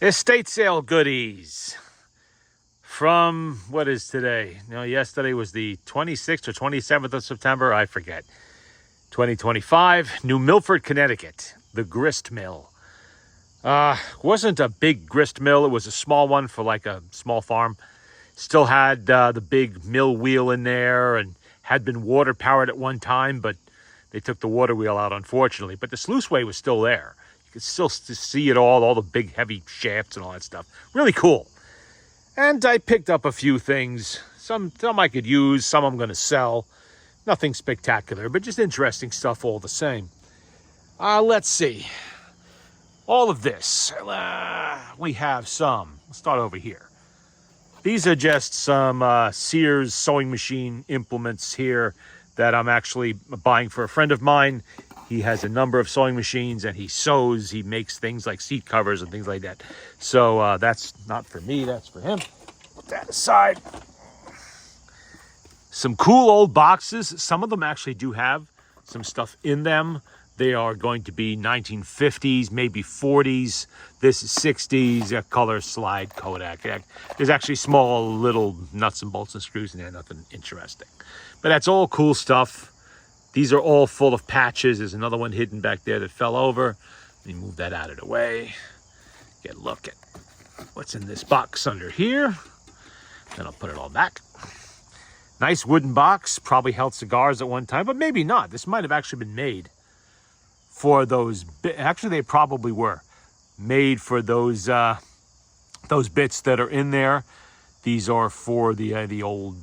Estate sale goodies from, what is today? No, yesterday was the 26th or 27th of September. I forget. 2025, New Milford, Connecticut. The grist mill. Wasn't a big grist mill. It was a small one for like a small farm. Still had the big mill wheel in there and had been water powered at one time, but they took the water wheel out, unfortunately. But the sluiceway was still there. You could still see it all the big heavy shafts and all that stuff. Really cool. And I picked up a few things. Some I could use, some I'm going to sell. Nothing spectacular, but just interesting stuff all the same. Let's see. All of this. We have some. Let's start over here. These are just some Sears sewing machine implements here that I'm actually buying for a friend of mine. He has a number of sewing machines and he sews. He makes things like seat covers and things like that. So that's not for me, that's for him. Put that aside. Some cool old boxes. Some of them actually do have some stuff in them. They are going to be 1950s, maybe 40s. This is 60s, color slide Kodak. There's actually small little nuts and bolts and screws in there, nothing interesting. But that's all cool stuff. These are all full of patches. There's another one hidden back there that fell over. Let me move that out of the way. Get a look at what's in this box under here. Then I'll put it all back. Nice wooden box. Probably held cigars at one time, but maybe not. This might have actually been made for those. Actually, they probably were made for those bits that are in there. These are for the old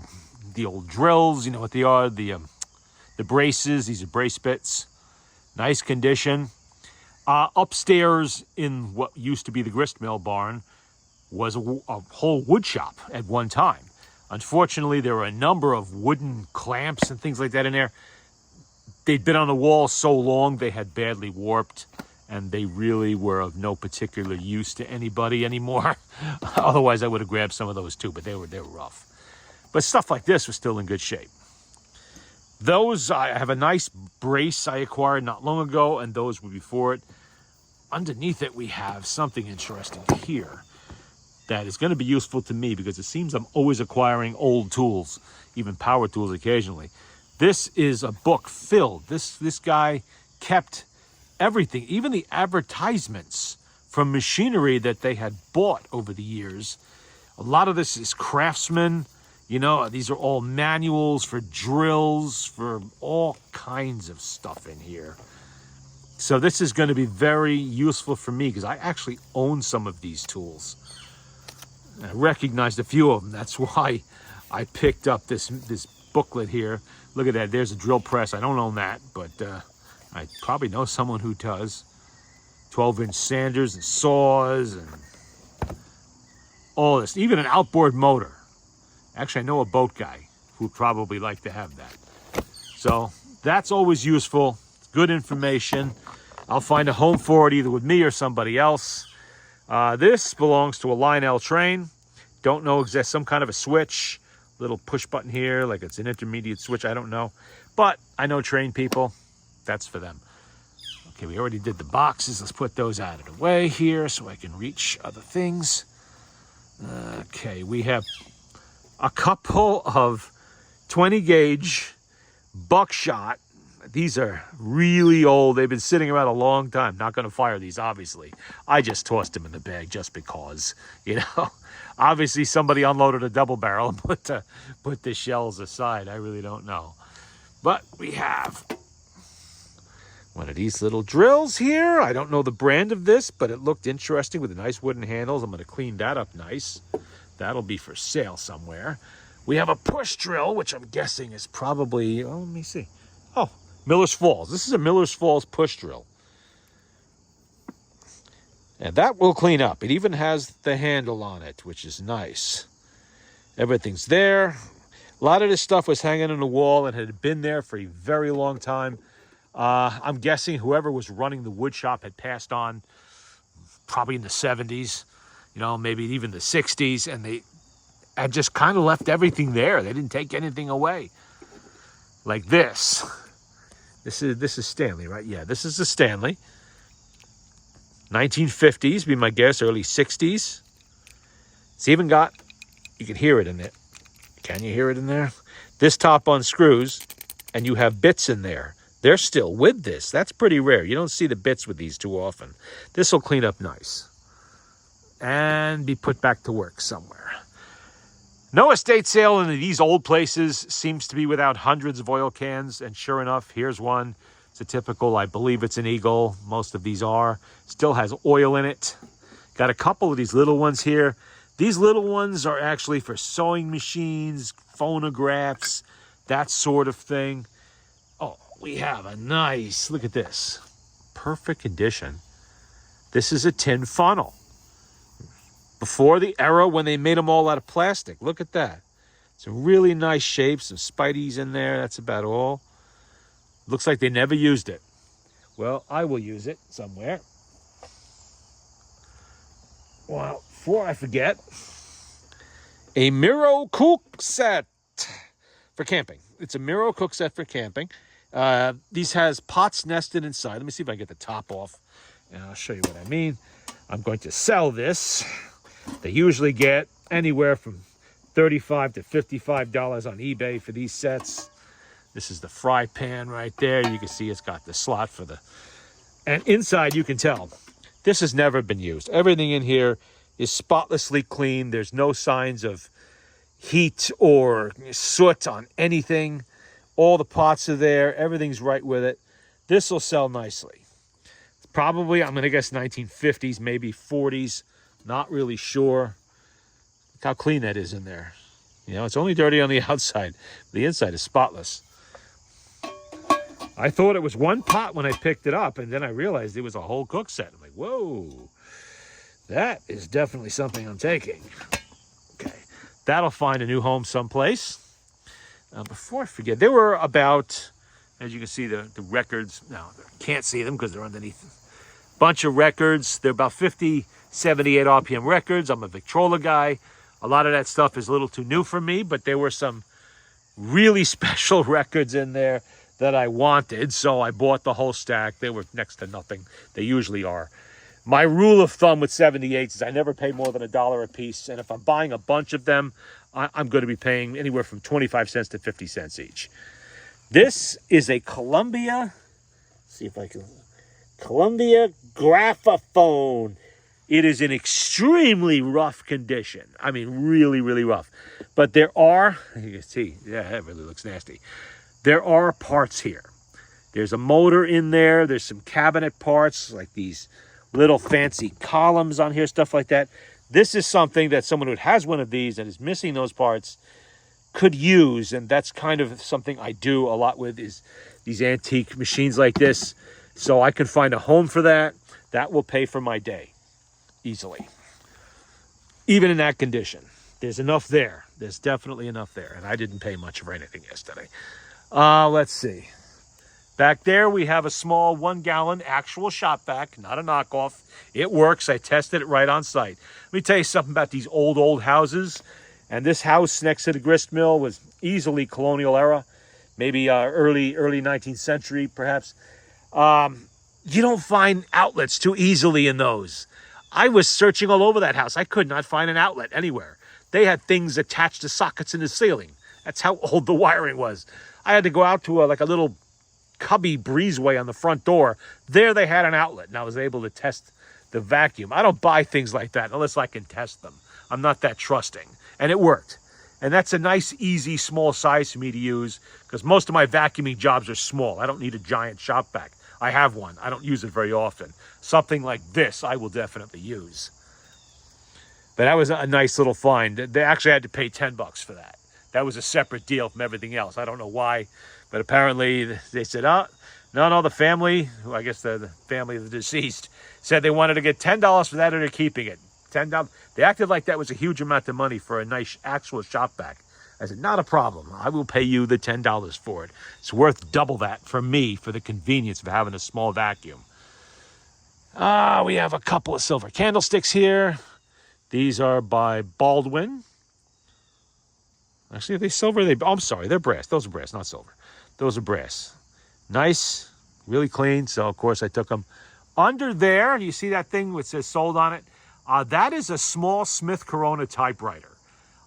drills. You know what they are? The braces. These are brace bits. Nice condition. Upstairs in what used to be the grist mill barn was a whole wood shop at one time. Unfortunately, there were a number of wooden clamps and things like that in there. They'd been on the wall so long they had badly warped, and they really were of no particular use to anybody anymore. Otherwise, I would have grabbed some of those too, but they were rough. But stuff like this was still in good shape. Those, I have a nice brace I acquired not long ago, and those were before it. Underneath it, we have something interesting here that is going to be useful to me because it seems I'm always acquiring old tools, even power tools occasionally. This is a book filled. This guy kept everything, even the advertisements from machinery that they had bought over the years. A lot of this is Craftsman. You know, these are all manuals for drills, for all kinds of stuff in here. So this is going to be very useful for me because I actually own some of these tools. I recognized a few of them. That's why I picked up this booklet here. Look at that. There's a drill press. I don't own that, but I probably know someone who does. 12-inch sanders and saws and all this. Even an outboard motor. Actually, I know a boat guy who would probably like to have that. So that's always useful. Good information. I'll find a home for it either with me or somebody else. This belongs to a Lionel train. Don't know exactly, some kind of a switch. Little push button here, like it's an intermediate switch. I don't know. But I know train people. That's for them. Okay, we already did the boxes. Let's put those out of the way here so I can reach other things. Okay, we have a couple of 20 gauge buckshot. These are really old. They've been sitting around a long time. Not going to fire these, obviously. I just tossed them in the bag just because, you know. Obviously, somebody unloaded a double barrel and put the shells aside. I really don't know. But we have one of these little drills here. I don't know the brand of this, but it looked interesting with the nice wooden handles. I'm going to clean that up nice. That'll be for sale somewhere. We have a push drill, which I'm guessing is probably, oh, let me see. Oh, Miller's Falls. This is a Miller's Falls push drill. And that will clean up. It even has the handle on it, which is nice. Everything's there. A lot of this stuff was hanging on the wall and had been there for a very long time. I'm guessing whoever was running the wood shop had passed on probably in the 70s, you know, maybe even the 60s, and they had just kind of left everything there. They didn't take anything away. Like this. This is Stanley, right? Yeah, this is the Stanley. 1950s, be my guess, early 60s. It's even got, you can hear it in it. Can you hear it in there? This top unscrews, and you have bits in there. They're still with this. That's pretty rare. You don't see the bits with these too often. This will clean up nice and be put back to work somewhere. No estate sale in these old places seems to be without hundreds of oil cans, and sure enough, here's one. It's a typical, I believe it's an Eagle. Most of these are. Still has oil in it. Got a couple of these little ones here. These little ones are actually for sewing machines, phonographs, that sort of thing. Oh, we have a nice, look at this. Perfect condition. This is a tin funnel. Before the era when they made them all out of plastic. Look at that. Some really nice shapes, some Spideys in there. That's about all. Looks like they never used it. Well, I will use it somewhere. Well, before I forget, a Miro cook set for camping. It's a Miro cook set for camping. These has pots nested inside. Let me see if I can get the top off, and I'll show you what I mean. I'm going to sell this. They usually get anywhere from $35 to $55 on eBay for these sets. This is the fry pan right there. You can see it's got the slot for the... And inside, you can tell, this has never been used. Everything in here is spotlessly clean. There's no signs of heat or soot on anything. All the pots are there. Everything's right with it. This will sell nicely. It's probably, I'm going to guess 1950s, maybe 40s. Not really sure. Look how clean that is in there. You know, it's only dirty on the outside. The inside is spotless. I thought it was one pot when I picked it up, and then I realized it was a whole cook set. I'm like, whoa, that is definitely something I'm taking. Okay, that'll find a new home someplace. Before I forget, there were about, as you can see, the records. Now, can't see them because they're underneath. Bunch of records. They're about 50, 78 RPM records. I'm a Victrola guy. A lot of that stuff is a little too new for me, but there were some really special records in there that I wanted, so I bought the whole stack. They were next to nothing. They usually are. My rule of thumb with 78s is I never pay more than $1 a piece, and if I'm buying a bunch of them, I'm going to be paying anywhere from 25 cents to 50 cents each. This is a Columbia, see if I can, Columbia graphophone. It is in extremely rough condition. I mean, really, really rough. But there are, you can see, yeah, it really looks nasty. There are parts here. There's a motor in there. There's some cabinet parts, like these little fancy columns on here, stuff like that. This is something that someone who has one of these and is missing those parts could use, and that's kind of something I do a lot with, is these antique machines like this. So I can find a home for that. That will pay for my day easily. Even in that condition, there's enough there. There's definitely enough there, and I didn't pay much for anything yesterday. Let's see. Back there, we have a small 1-gallon actual shop vac, not a knockoff. It works. I tested it right on site. Let me tell you something about these old houses. And this house next to the grist mill was easily colonial era, maybe early 19th century, perhaps. You don't find outlets too easily in those. I was searching all over that house. I could not find an outlet anywhere. They had things attached to sockets in the ceiling. That's how old the wiring was. I had to go out to like a little cubby breezeway on the front door. There they had an outlet, and I was able to test the vacuum. I don't buy things like that unless I can test them. I'm not that trusting. And it worked. And that's a nice, easy, small size for me to use, because most of my vacuuming jobs are small. I don't need a giant shop vac. I have one. I don't use it very often. Something like this I will definitely use. But that was a nice little find. They actually had to pay $10 for that. That was a separate deal from everything else. I don't know why, but apparently they said, no, the family, I guess the family of the deceased, said they wanted to get $10 for that, or they're keeping it. $10. They acted like that was a huge amount of money for a nice actual shop vac. I said, not a problem. I will pay you the $10 for it. It's worth double that for me, for the convenience of having a small vacuum. We have a couple of silver candlesticks here. These are by Baldwin. Actually, are they silver? I'm sorry, they're brass. Those are brass, not silver. Those are brass. Nice, really clean. So, of course, I took them Under there, you see that thing which says sold on it? That is a small Smith Corona typewriter.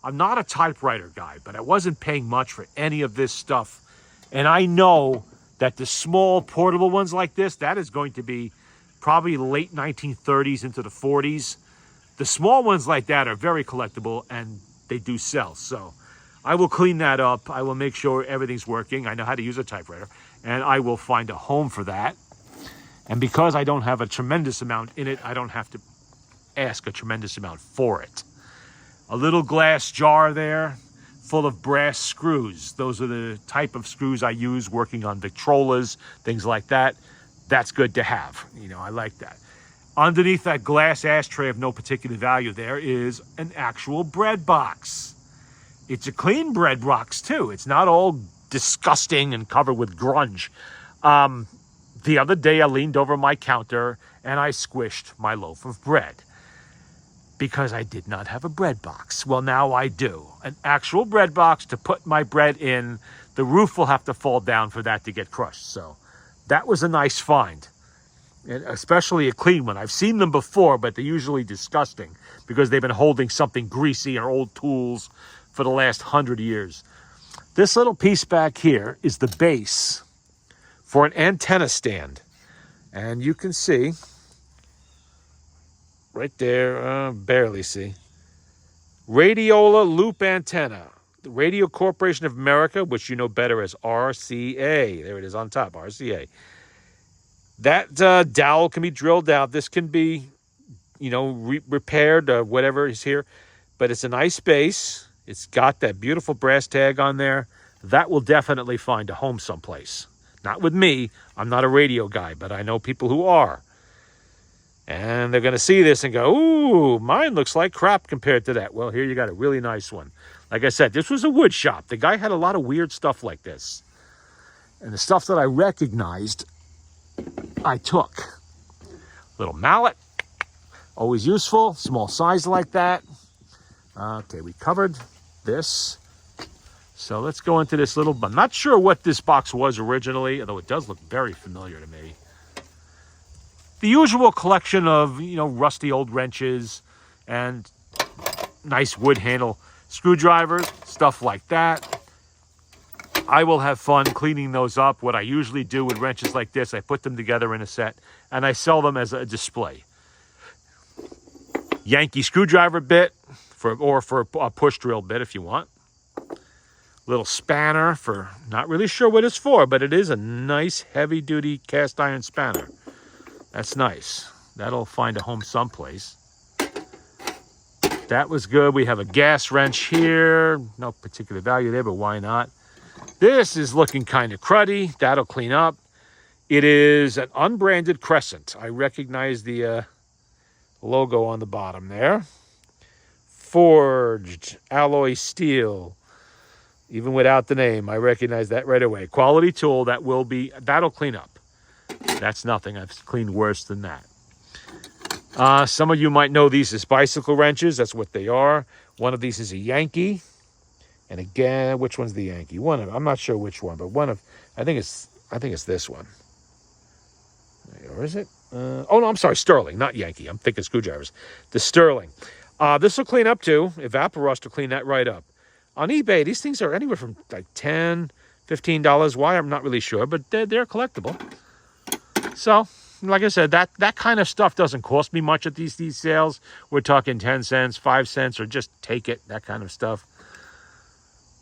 I'm not a typewriter guy, but I wasn't paying much for any of this stuff. And I know that the small portable ones like this, that is going to be probably late 1930s into the 40s. The small ones like that are very collectible, and they do sell. So I will clean that up. I will make sure everything's working. I know how to use a typewriter, and I will find a home for that. And because I don't have a tremendous amount in it, I don't have to ask a tremendous amount for it. A little glass jar there full of brass screws. Those are the type of screws I use working on Victrolas, things like that. That's good to have. You know, I like that. Underneath that glass ashtray of no particular value there is an actual bread box. It's a clean bread box too. It's not all disgusting and covered with grunge. The other day I leaned over my counter and I squished my loaf of bread because I did not have a bread box. Well, now I do. An actual bread box to put my bread in. The roof will have to fall down for that to get crushed. So that was a nice find, and especially a clean one. I've seen them before, but they're usually disgusting because they've been holding something greasy or old tools for the last 100 years. This little piece back here is the base for an antenna stand. And you can see right there, barely see, radiola loop antenna. The Radio Corporation of America, which you know better as RCA. There it is on top, RCA. That dowel can be drilled out. This can be, repaired, whatever is here. But it's a nice base. It's got that beautiful brass tag on there. That will definitely find a home someplace. Not with me. I'm not a radio guy, but I know people who are. And they're going to see this and go, ooh, mine looks like crap compared to that. Well, here you got a really nice one. Like I said, this was a wood shop. The guy had a lot of weird stuff like this. And the stuff that I recognized, I took. Little mallet, always useful, small size like that. Okay, we covered this. So let's go into this little, I'm not sure what this box was originally, although it does look very familiar to me. The usual collection of, rusty old wrenches and nice wood handle screwdrivers, stuff like that. I will have fun cleaning those up. What I usually do with wrenches like this, I put them together in a set and I sell them as a display. Yankee screwdriver bit or for a push drill bit if you want. Little spanner for, not really sure what it's for, but it is a nice heavy-duty cast iron spanner. That's nice. That'll find a home someplace. That was good. We have a gas wrench here. No particular value there, but why not? This is looking kind of cruddy. That'll clean up. It is an unbranded Crescent. I recognize the logo on the bottom there. Forged alloy steel. Even without the name, I recognize that right away. Quality tool, that'll clean up. That's nothing. I've cleaned worse than that. Some of you might know these as bicycle wrenches. That's what they are. One of these is a Yankee. And again, which one's the Yankee? I'm not sure which one, but I think it's this one. Or is it? Oh no, I'm sorry, Sterling, not Yankee. I'm thinking screwdrivers. The Sterling. This will clean up too. Evaporust will clean that right up. On eBay, these things are anywhere from like $10, $15. Why, I'm not really sure, but they're collectible. So, like I said, that kind of stuff doesn't cost me much at these sales. We're talking 10 cents, 5 cents, or just take it, that kind of stuff.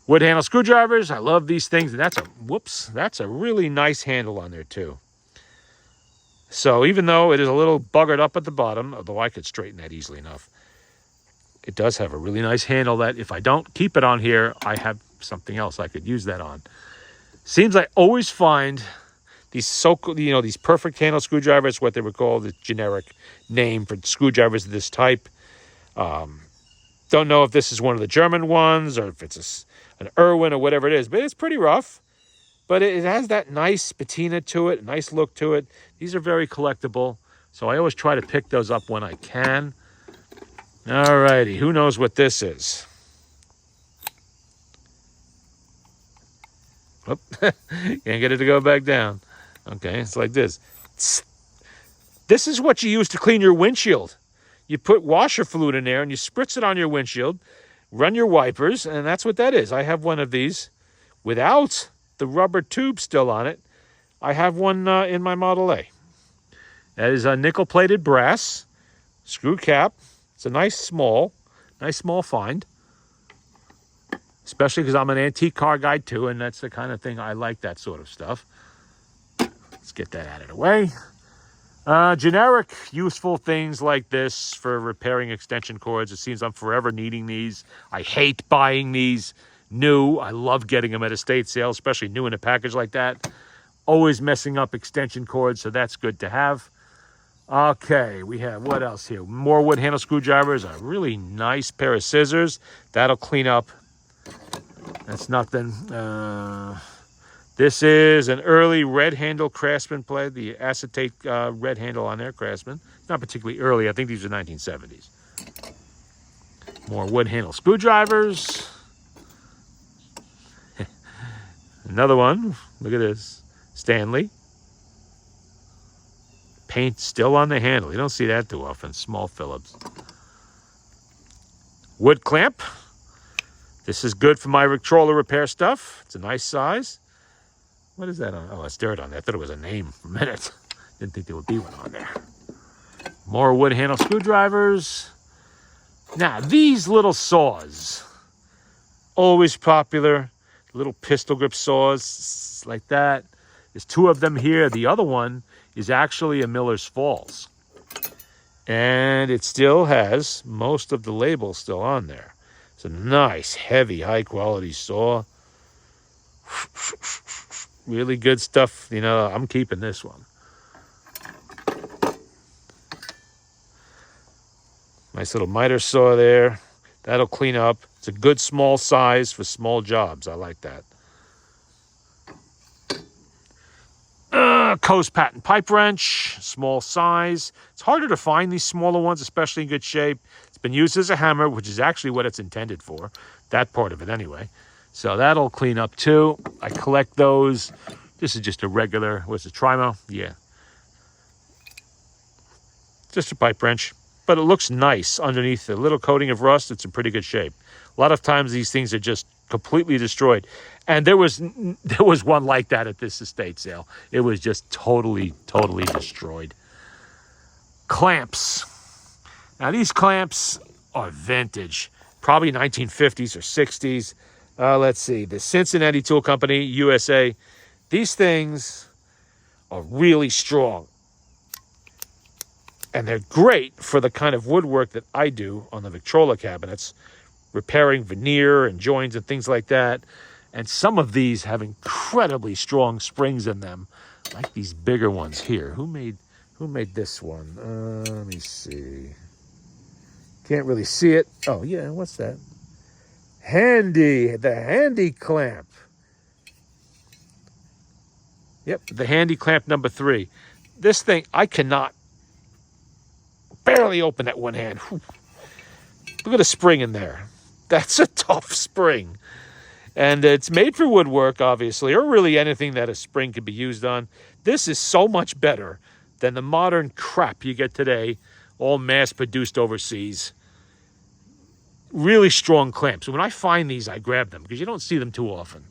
Wood handle screwdrivers, I love these things. And that's a really nice handle on there too. So even though it is a little buggered up at the bottom, although I could straighten that easily enough, it does have a really nice handle that if I don't keep it on here, I have something else I could use that on. Seems I always find these these perfect handle screwdrivers, what they would call the generic name for screwdrivers of this type. Don't know if this is one of the German ones or if it's an Irwin or whatever it is, but it's pretty rough. But it has that nice patina to it, nice look to it. These are very collectible, so I always try to pick those up when I can. All righty, who knows what this is? Oh, can't get it to go back down. Okay, it's like this. This is what you use to clean your windshield. You put washer fluid in there and you spritz it on your windshield, run your wipers, and that's what that is. I have one of these without the rubber tube still on it. I have one in my Model A. That is a nickel-plated brass screw cap. It's a nice small find, especially because I'm an antique car guy too, and that's the kind of thing I like, that sort of stuff. Let's get that out of the way. Generic useful things like this for repairing extension cords. It seems I'm forever needing these. I hate buying these new. I love getting them at estate sale, especially new in a package like that. Always messing up extension cords, so that's good to have. Okay, we have, what else here? More wood handle screwdrivers, a really nice pair of scissors. That'll clean up. That's nothing. This is an early red handle Craftsman plate, the acetate red handle on there, Craftsman. Not particularly early, I think these are 1970s. More wood handle screwdrivers. Another one, look at this, Stanley. Paint still on the handle. You don't see that too often. Small Phillips. Wood clamp. This is good for my Victrola repair stuff. It's a nice size. What is that on? Oh, it's dirt on there. I thought it was a name for a minute. Didn't think there would be one on there. More wood handle screwdrivers. Now, these little saws. Always popular. Little pistol grip saws like that. There's two of them here. The other one is actually a Miller's Falls. And it still has most of the labels still on there. It's a nice, heavy, high-quality saw. Really good stuff. You know, I'm keeping this one. Nice little miter saw there. That'll clean up. It's a good small size for small jobs. I like that. Coast patent pipe wrench, small size. It's harder to find these smaller ones, especially in good shape. It's been used as a hammer, which is actually what it's intended for. That part of it anyway. So that'll clean up too. I collect those. This is just a regular, what's it, Trimo? Yeah. Just a pipe wrench. But it looks nice underneath the little coating of rust. It's in pretty good shape. A lot of times these things are just completely destroyed. And there was one like that at this estate sale. It was just totally destroyed. Clamps. Now these clamps are vintage. Probably 1950s or 60s. Let's see. The Cincinnati Tool Company, USA. These things are really strong. And they're great for the kind of woodwork that I do on the Victrola cabinets. Repairing veneer and joins and things like that. And some of these have incredibly strong springs in them, like these bigger ones here. Who made this one? Let me see. Can't really see it. Oh yeah, what's that? The Handy clamp. Yep, the Handy clamp number 3. This thing, I cannot barely open that one hand. Whew. Look at the spring in there. That's a tough spring. And it's made for woodwork, obviously, or really anything that a spring could be used on. This is so much better than the modern crap you get today, all mass-produced overseas. Really strong clamps. When I find these, I grab them, because you don't see them too often.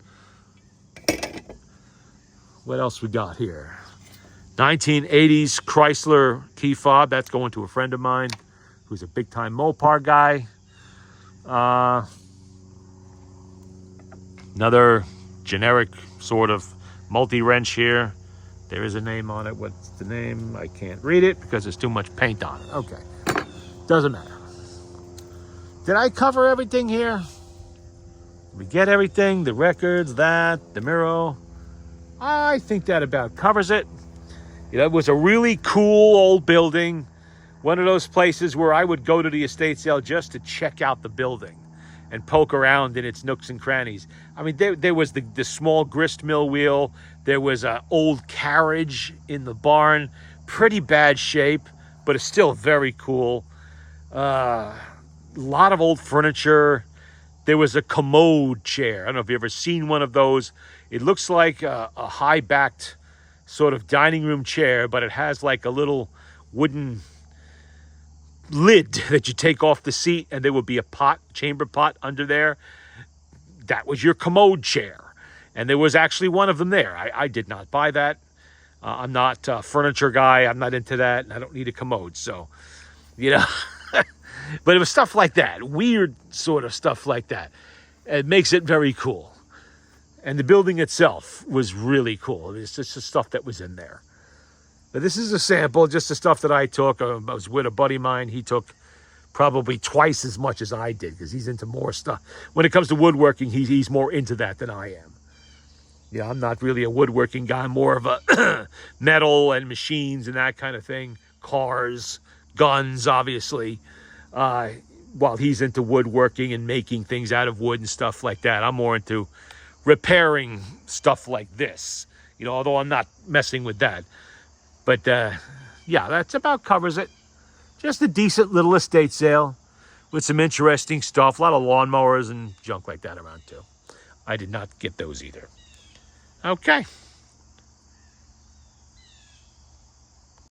What else we got here? 1980s Chrysler key fob. That's going to a friend of mine who's a big-time Mopar guy. Another generic sort of multi-wrench here. There is a name on it. What's the name? I can't read it because there's too much paint on it. Okay. Doesn't matter. Did I cover everything here? Did we get everything? The records, that, the Miro. I think that about covers it. It was a really cool old building. One of those places where I would go to the estate sale just to check out the building and poke around in its nooks and crannies. I mean, there was the small grist mill wheel. There was an old carriage in the barn. Pretty bad shape, but it's still very cool. A lot of old furniture. There was a commode chair. I don't know if you've ever seen one of those. It looks like a high-backed sort of dining room chair, but it has like a little wooden lid that you take off the seat, and there would be a pot, chamber pot under there. That was your commode chair. And there was actually one of them there. I did not buy that. I'm not a furniture guy. I'm not into that. And I don't need a commode. So, you know, but it was stuff like that. Weird sort of stuff like that. It makes it very cool. And the building itself was really cool. It's just the stuff that was in there. But this is a sample, just the stuff that I took. I was with a buddy of mine. He took probably twice as much as I did because he's into more stuff. When it comes to woodworking, he's more into that than I am. Yeah, I'm not really a woodworking guy. I'm more of a metal and machines and that kind of thing. Cars, guns, obviously. While he's into woodworking and making things out of wood and stuff like that. I'm more into repairing stuff like this. You know, although I'm not messing with that. But, yeah, that's about covers it. Just a decent little estate sale with some interesting stuff. A lot of lawnmowers and junk like that around, too. I did not get those either. Okay.